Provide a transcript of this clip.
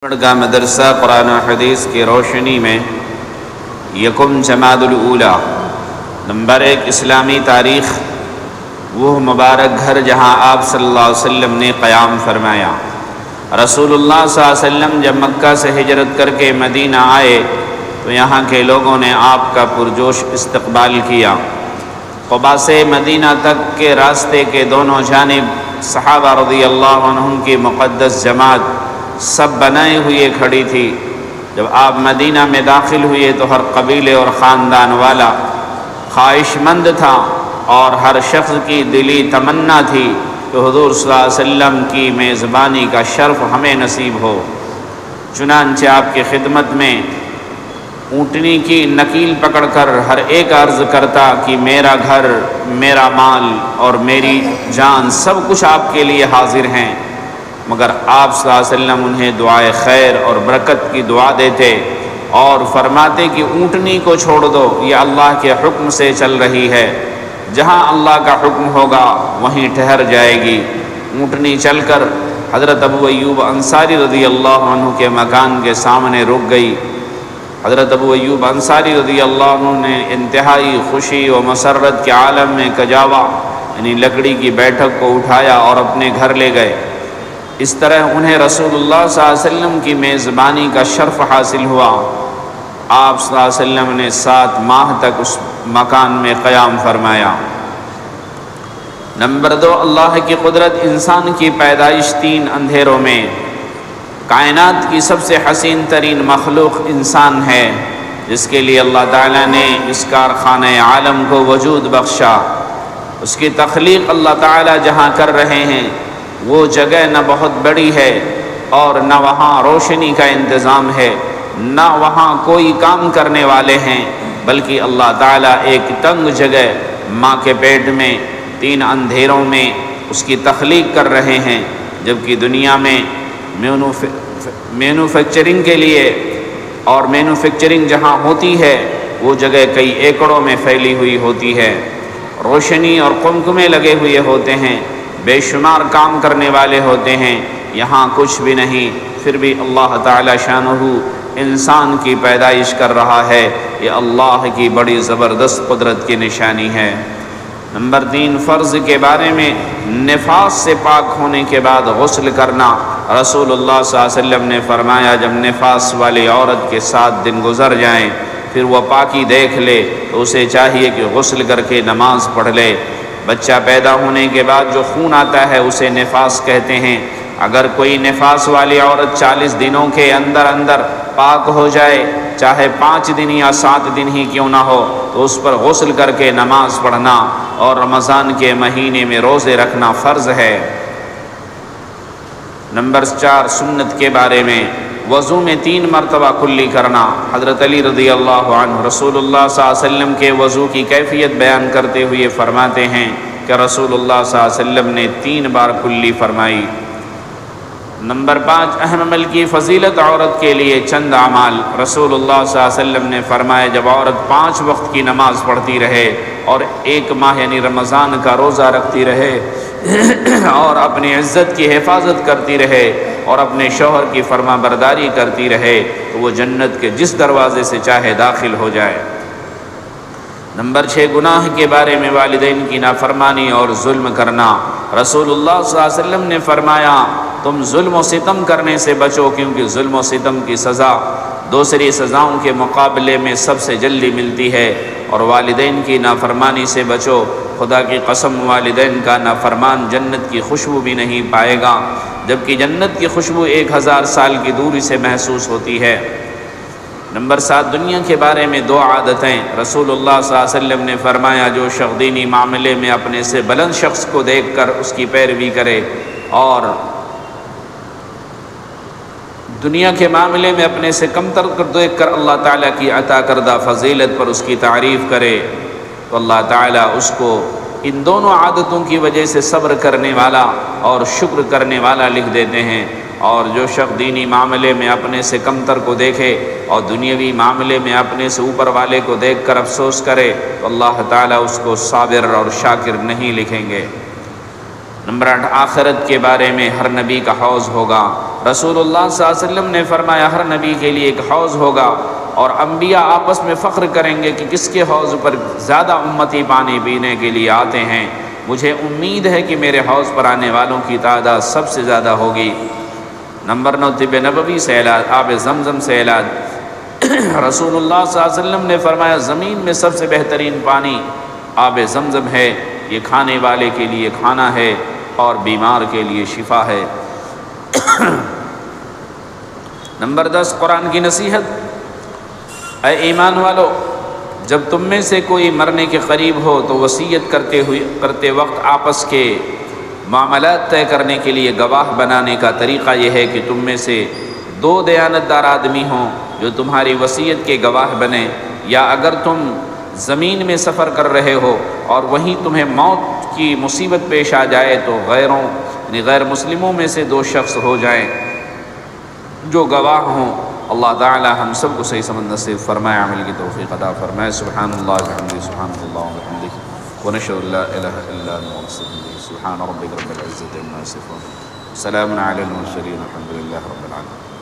کا مدرسہ قرآن و حدیث کی روشنی میں یکم جمادی الاولیٰ نمبر 1 اسلامی تاریخ وہ مبارک گھر جہاں آپ صلی اللہ علیہ وسلم نے قیام فرمایا۔ رسول اللہ صلی اللہ علیہ وسلم جب مکہ سے ہجرت کر کے مدینہ آئے تو یہاں کے لوگوں نے آپ کا پرجوش استقبال کیا۔ قباء سے مدینہ تک کے راستے کے دونوں جانب صحابہ رضی اللہ عنہم کی مقدس جماعت سب بنائے ہوئے کھڑی تھی۔ جب آپ مدینہ میں داخل ہوئے تو ہر قبیلے اور خاندان والا خواہش مند تھا اور ہر شخص کی دلی تمنا تھی کہ حضور صلی اللہ علیہ وسلم کی میزبانی کا شرف ہمیں نصیب ہو۔ چنانچہ آپ کی خدمت میں اونٹنی کی نکیل پکڑ کر ہر ایک عرض کرتا کہ میرا گھر، میرا مال اور میری جان سب کچھ آپ کے لیے حاضر ہیں، مگر آپ صلی اللہ علیہ وسلم انہیں دعائے خیر اور برکت کی دعا دیتے اور فرماتے کہ اونٹنی کو چھوڑ دو، یہ اللہ کے حکم سے چل رہی ہے، جہاں اللہ کا حکم ہوگا وہیں ٹھہر جائے گی۔ اونٹنی چل کر حضرت ابو ایوب انصاری رضی اللہ عنہ کے مکان کے سامنے رک گئی۔ حضرت ابو ایوب انصاری رضی اللہ عنہ نے انتہائی خوشی و مسرت کے عالم میں کجاوا یعنی لکڑی کی بیٹھک کو اٹھایا اور اپنے گھر لے گئے۔ اس طرح انہیں رسول اللہ صلی اللہ علیہ وسلم کی میزبانی کا شرف حاصل ہوا۔ آپ صلی اللہ علیہ وسلم نے 7 ماہ تک اس مکان میں قیام فرمایا۔ نمبر 2 اللہ کی قدرت انسان کی پیدائش 3 اندھیروں میں۔ کائنات کی سب سے حسین ترین مخلوق انسان ہے، جس کے لیے اللہ تعالیٰ نے اس کارخانہ عالم کو وجود بخشا۔ اس کی تخلیق اللہ تعالیٰ جہاں کر رہے ہیں وہ جگہ نہ بہت بڑی ہے اور نہ وہاں روشنی کا انتظام ہے، نہ وہاں کوئی کام کرنے والے ہیں، بلکہ اللہ تعالیٰ ایک تنگ جگہ ماں کے پیٹ میں 3 اندھیروں میں اس کی تخلیق کر رہے ہیں، جبکہ دنیا میں مینوفیکچرنگ کے لیے اور مینوفیکچرنگ جہاں ہوتی ہے وہ جگہ کئی ایکڑوں میں پھیلی ہوئی ہوتی ہے، روشنی اور قمقمے لگے ہوئے ہوتے ہیں، بے شمار کام کرنے والے ہوتے ہیں، یہاں کچھ بھی نہیں، پھر بھی اللہ تعالی شانہ انسان کی پیدائش کر رہا ہے۔ یہ اللہ کی بڑی زبردست قدرت کی نشانی ہے۔ نمبر 3 فرض کے بارے میں نفاس سے پاک ہونے کے بعد غسل کرنا۔ رسول اللہ صلی اللہ علیہ وسلم نے فرمایا جب نفاس والی عورت کے 7 دن گزر جائیں پھر وہ پاکی دیکھ لے تو اسے چاہیے کہ غسل کر کے نماز پڑھ لے۔ بچہ پیدا ہونے کے بعد جو خون آتا ہے اسے نفاس کہتے ہیں۔ اگر کوئی نفاس والی عورت 40 دنوں کے اندر پاک ہو جائے، چاہے 5 دن یا 7 دن ہی کیوں نہ ہو، تو اس پر غسل کر کے نماز پڑھنا اور رمضان کے مہینے میں روزے رکھنا فرض ہے۔ نمبر 4 سنت کے بارے میں وضو میں 3 مرتبہ کلی کرنا۔ حضرت علی رضی اللہ عنہ رسول اللہ صلی اللہ علیہ وسلم کے وضو کی کیفیت بیان کرتے ہوئے فرماتے ہیں کہ رسول اللہ صلی اللہ علیہ وسلم نے 3 بار کلی فرمائی۔ نمبر 5 اہم عمل کی فضیلت عورت کے لیے چند اعمال۔ رسول اللہ صلی اللہ علیہ وسلم نے فرمایا جب عورت 5 وقت کی نماز پڑھتی رہے اور 1 ماہ یعنی رمضان کا روزہ رکھتی رہے اور اپنی عزت کی حفاظت کرتی رہے اور اپنے شوہر کی فرما برداری کرتی رہے تو وہ جنت کے جس دروازے سے چاہے داخل ہو جائے۔ نمبر 6 گناہ کے بارے میں والدین کی نافرمانی اور ظلم کرنا۔ رسول اللہ صلی اللہ علیہ وسلم نے فرمایا تم ظلم و ستم کرنے سے بچو، کیونکہ ظلم و ستم کی سزا دوسری سزاؤں کے مقابلے میں سب سے جلدی ملتی ہے، اور والدین کی نافرمانی سے بچو۔ خدا کی قسم والدین کا نافرمان جنت کی خوشبو بھی نہیں پائے گا، جبکہ جنت کی خوشبو 1000 سال کی دوری سے محسوس ہوتی ہے۔ نمبر 7 دنیا کے بارے میں 2 عادتیں۔ رسول اللہ صلی اللہ علیہ وسلم نے فرمایا جو شخص دینی معاملے میں اپنے سے بلند شخص کو دیکھ کر اس کی پیروی کرے اور دنیا کے معاملے میں اپنے سے کمتر کر دیکھ کر اللہ تعالیٰ کی عطا کردہ فضیلت پر اس کی تعریف کرے تو اللہ تعالیٰ اس کو ان دونوں عادتوں کی وجہ سے صبر کرنے والا اور شکر کرنے والا لکھ دیتے ہیں۔ اور جو شخص دینی معاملے میں اپنے سے کمتر کو دیکھے اور دنیاوی معاملے میں اپنے سے اوپر والے کو دیکھ کر افسوس کرے تو اللہ تعالیٰ اس کو صابر اور شاکر نہیں لکھیں گے۔ نمبر 8 آخرت کے بارے میں ہر نبی کا حوض ہوگا۔ رسول اللہ صلی اللہ علیہ وسلم نے فرمایا ہر نبی کے لیے ایک حوض ہوگا، اور انبیاء آپس میں فخر کریں گے کہ کس کے حوض پر زیادہ امتی پانی پینے کے لیے آتے ہیں۔ مجھے امید ہے کہ میرے حوض پر آنے والوں کی تعداد سب سے زیادہ ہوگی۔ نمبر 9، طب نبوی سے علاج، آب زمزم سے علاج۔ رسول اللہ صلی اللہ علیہ وسلم نے فرمایا زمین میں سب سے بہترین پانی آب زمزم ہے، یہ کھانے والے کے لیے کھانا ہے اور بیمار کے لیے شفا ہے۔ نمبر 10، قرآن کی نصیحت۔ اے ایمان والو، جب تم میں سے کوئی مرنے کے قریب ہو تو وصیت کرتے وقت آپس کے معاملات طے کرنے کے لیے گواہ بنانے کا طریقہ یہ ہے کہ تم میں سے 2 دیانتدار آدمی ہوں جو تمہاری وصیت کے گواہ بنیں، یا اگر تم زمین میں سفر کر رہے ہو اور وہیں تمہیں موت کی مصیبت پیش آ جائے تو غیر مسلموں میں سے 2 شخص ہو جائیں جو گواہ ہوں۔ اللہ تعالی ہم سب کو صحیح سمجھ نصیب فرمائے، عمل کی توفیق عطا فرمائے۔ سبحان اللہ وبحمدہ، سبحان اللہ وبحمدہ، ونشهد ان لا الہ الا انت نستغفرک۔ سبحان ربک رب العزة عما یصفون، سلام علی المرسلین، الحمد للہ رب العالمین۔